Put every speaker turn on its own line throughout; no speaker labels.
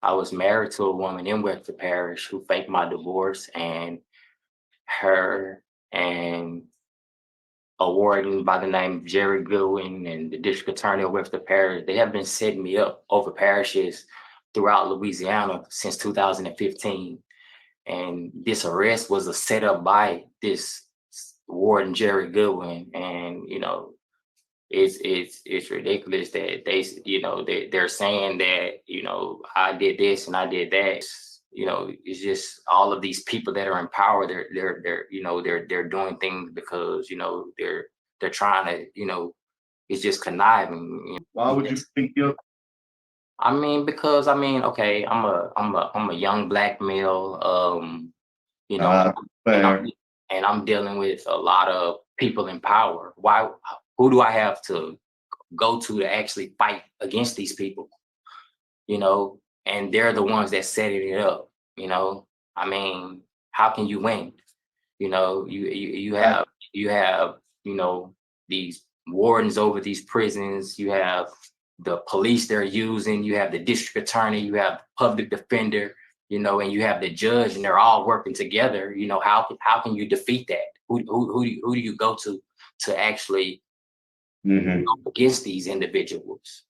I was married to a woman in Webster Parish who faked my divorce, and her and a warden by the name of Jerry Goodwin and the district attorney of Webster Parish, they have been setting me up over parishes throughout Louisiana since 2015. And this arrest was a setup by this warden Jerry Goodwin, and it's ridiculous that they're saying that I did this and I did that. It's just all of these people that are in power. They're doing things because they're trying to it's just conniving.
Why would you think you?
I mean, because okay, I'm a young black male, you know, and
Fair.
I'm dealing with a lot of people in power. Who do I have to go to actually fight against these people? And they're the ones that setting it up. I mean, how can you win? You
Right.
have these wardens over these prisons. You have the police they're using. You have the district attorney. You have the public defender. And you have the judge, and they're all working together. How can you defeat that? Who do you go to actually
Mm-hmm.
go against these individuals?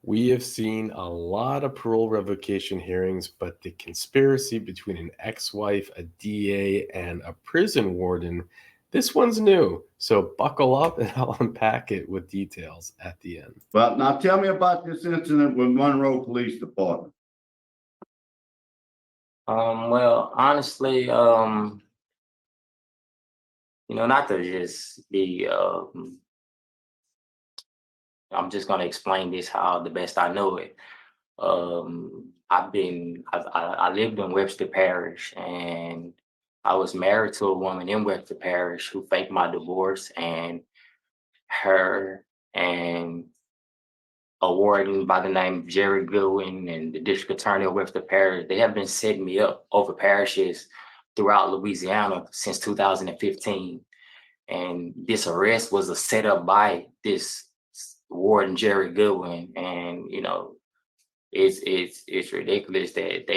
We have seen a lot of parole revocation hearings, but the conspiracy between an ex-wife, a DA, and a prison warden, this one's new. So buckle up and I'll unpack it with details at the end.
Well, now tell me about this incident with Monroe Police Department.
Well, honestly, not to just be, I'm just going to explain this how the best I know it. I lived in Webster Parish, and I was married to a woman in Webster Parish who faked my divorce, and her and a warden by the name of Jerry Goodwin and the district attorney of Webster Parish, they have been setting me up over parishes throughout Louisiana since 2015. And this arrest was a setup by this warden Jerry Goodwin, and it's ridiculous that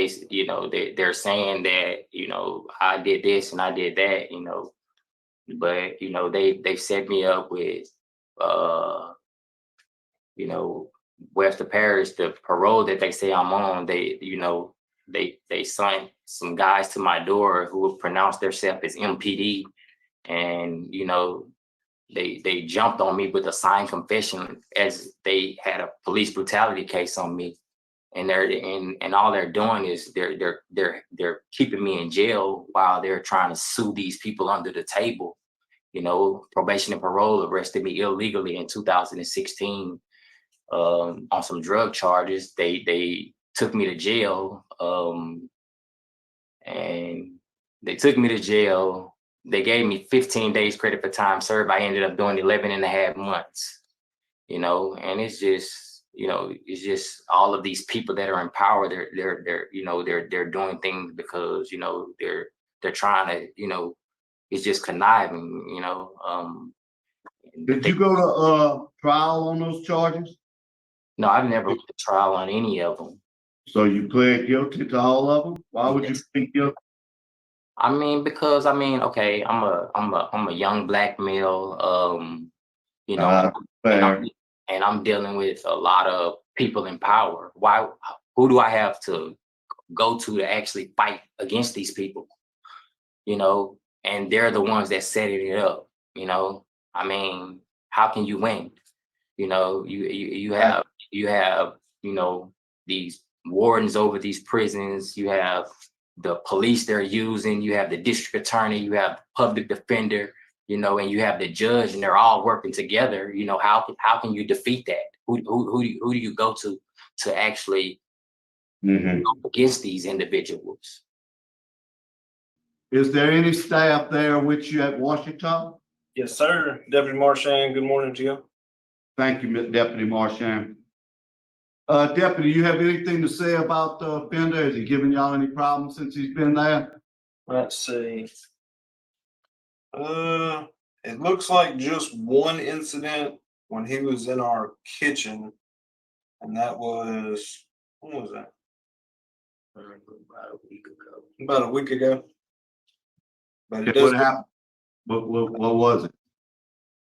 they're saying that I did this and I did that, but they set me up with uh you know Webster Parish. The parole that they say I'm on, they sent some guys to my door who would pronounce themselves as MPD, and they jumped on me with a signed confession as they had a police brutality case on me, and all they're doing is they're keeping me in jail while they're trying to sue these people under the table. Probation and parole arrested me illegally in 2016 on some drug charges. They took me to jail, and they took me to jail. They gave me 15 days credit for time served. I ended up doing 11 and a half months. And it's just all of these people that are in power. They're doing things because they're trying to it's just conniving.
Did you go to trial on those charges?
No, I've never went to trial on any of them.
So you pled guilty to all of them? Why would you think guilty?
I mean, because okay, I'm a young black male, you know, and
Fair.
I'm dealing with a lot of people in power. Who do I have to go to actually fight against these people? And they're the ones that setting it up. I mean, how can you win? You have these wardens over these prisons. You have the police they're using. You have the district attorney. You have the public defender. And you have the judge, and they're all working together. How can you defeat that? Who do you go to actually go against these individuals?
Is there any staff there with you at Washington?
Yes, sir. Deputy Marchand, good morning to you.
Thank you, Deputy Marchand. Deputy, you have anything to say about the offender? Has he given y'all any problems since he's been there?
Let's see. It looks like just one incident when he was in our kitchen, and that was, when was that?
About a week ago.
About a week ago. But it
What
does.
happened? What was it?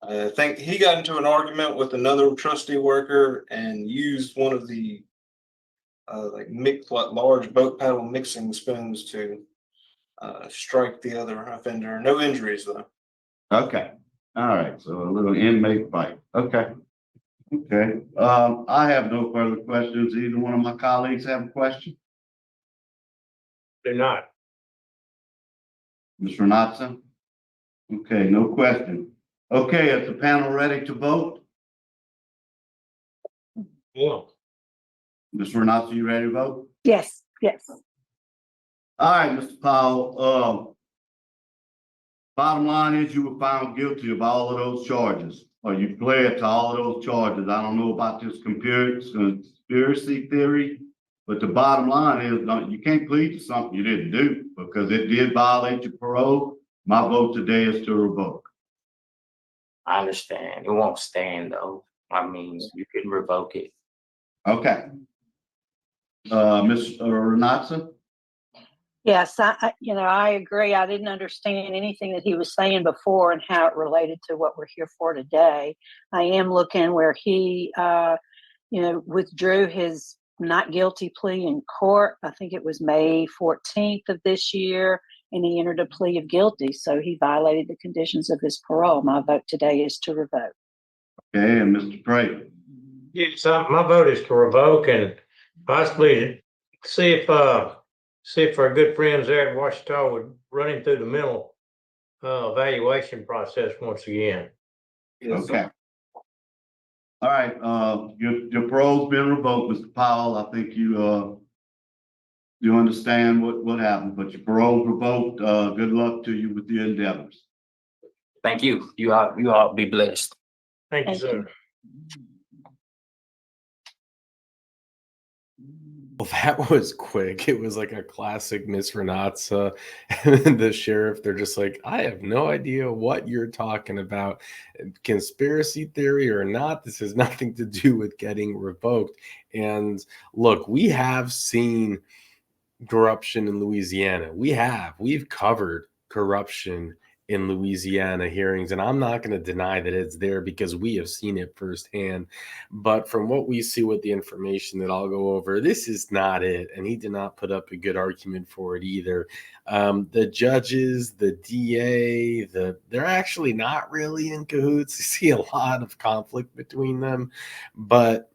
I think he got into an argument with another trustee worker and used one of the like large boat paddle mixing spoons to strike the other offender. No injuries though.
Okay, all right, so a little inmate fight, okay. Okay, I have no further questions. Either one of my colleagues have a question?
They're not.
Mr. Knotson? Okay, no question. Okay, is the panel ready to vote?
Yeah.
Mr. Knotson, you ready to vote?
Yes, yes.
All right, Mr. Powell, bottom line is you were found guilty of all of those charges, or you pled to all of those charges. I don't know about this conspiracy theory, but the bottom line is you can't plead to something you didn't do because it did violate your parole. My vote today is to revoke.
I understand. It won't stand though. I mean, you can revoke it.
Okay. Ms. Renatza?
Yes, I agree. I didn't understand anything that he was saying before and how it related to what we're here for today. I am looking where he, withdrew his not guilty plea in court. I think it was May 14th of this year, and he entered a plea of guilty. So he violated the conditions of his parole. My vote today is to revoke.
Okay, and Mr. Pray?
Yes, my vote is to revoke and possibly see if our good friends there at Washita would run him through the mental evaluation process once again.
Yes.
Okay. All right, your parole's been revoked, Mr. Powell. I think you understand what happened, but your parole's revoked. Good luck to you with your endeavors.
Thank you. You all be blessed.
Thank you,
Thank
sir.
Well, that was quick. It was like a classic Miss Renatza and the sheriff. They're just like, I have no idea what you're talking about. Conspiracy theory or not, this has nothing to do with getting revoked. And look, we have seen corruption in Louisiana. We've covered corruption in Louisiana hearings, and I'm not going to deny that it's there because we have seen it firsthand. But from what we see with the information that I'll go over, this is not it. And he did not put up a good argument for it either. The judges, the DA, they're actually not really in cahoots. You see a lot of conflict between them. But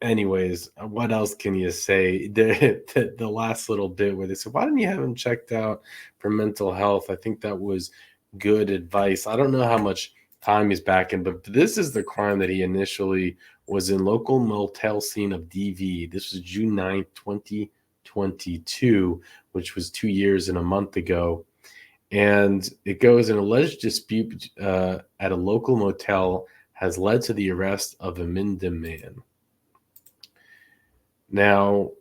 anyways, what else can you say? The last little bit where they said, why didn't you have him checked out for mental health? I think that was good advice. I don't know how much time he's back in, but this is the crime that he initially was in. Local motel scene of DV. This was June 9th, 2022, which was 2 years and a month ago. And it goes, an alleged dispute at a local motel has led to the arrest of a Minda man. Now,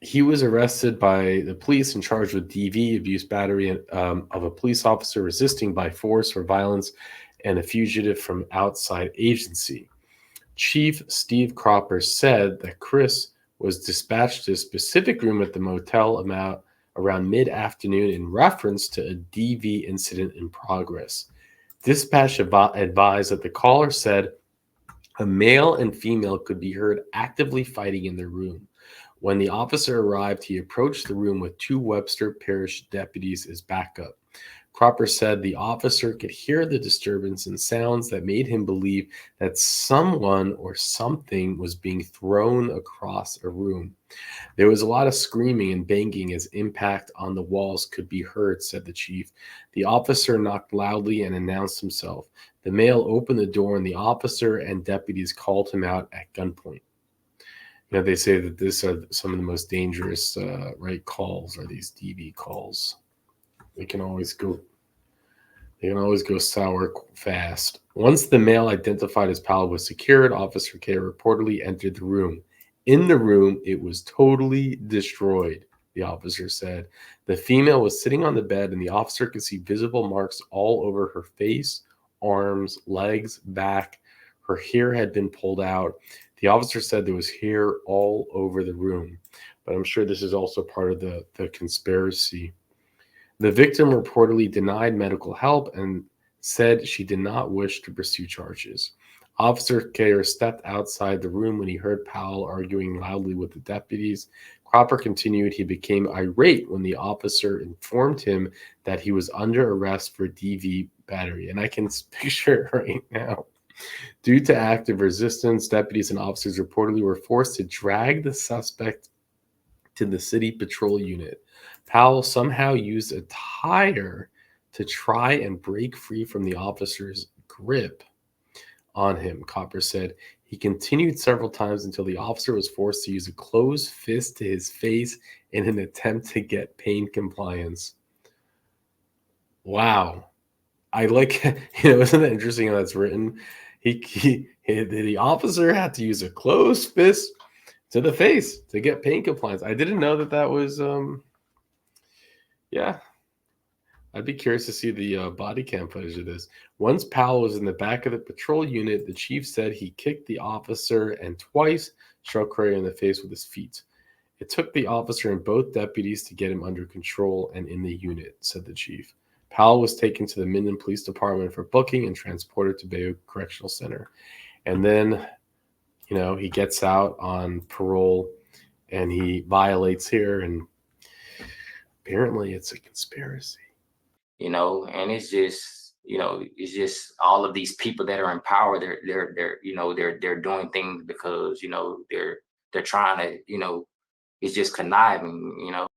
he was arrested by the police and charged with DV, abuse, battery of a police officer resisting by force or violence, and a fugitive from outside agency. Chief Steve Cropper said that Chris was dispatched to a specific room at the motel around mid-afternoon in reference to a DV incident in progress. Dispatch advised that the caller said a male and female could be heard actively fighting in their room. When the officer arrived, he approached the room with 2 Webster Parish deputies as backup. Cropper said the officer could hear the disturbance and sounds that made him believe that someone or something was being thrown across a room. There was a lot of screaming and banging as impact on the walls could be heard, said the chief. The officer knocked loudly and announced himself. The male opened the door and the officer and deputies called him out at gunpoint. You know, they say that these are some of the most dangerous calls are these DV calls. They can always go sour fast. Once the male identified as Powell was secured, Officer K reportedly entered the room. In the room, it was totally destroyed, the officer said. The female was sitting on the bed, and the officer could see visible marks all over her face, arms, legs, back. Her hair had been pulled out. The officer said there was hair all over the room, but I'm sure this is also part of the conspiracy. The victim reportedly denied medical help and said she did not wish to pursue charges. Officer Kayer stepped outside the room when he heard Powell arguing loudly with the deputies. Cropper continued, he became irate when the officer informed him that he was under arrest for DV battery. And I can picture it right now. Due to active resistance, deputies and officers reportedly were forced to drag the suspect to the city patrol unit. Powell somehow used a tire to try and break free from the officer's grip on him, Copper said. He continued several times until the officer was forced to use a closed fist to his face in an attempt to get pain compliance. Wow. I like, isn't that interesting how that's written? The officer had to use a closed fist to the face to get pain compliance. I didn't know that was, yeah. I'd be curious to see the body cam footage of this. Once Powell was in the back of the patrol unit, the chief said he kicked the officer and twice struck Curry in the face with his feet. It took the officer and both deputies to get him under control and in the unit, said the chief. Powell was taken to the Minden Police Department for booking and transported to Bayou Correctional Center. And then, he gets out on parole and he violates here, and apparently it's a conspiracy.
And it's just all of these people that are in power. They're doing things because they're trying to, it's just conniving.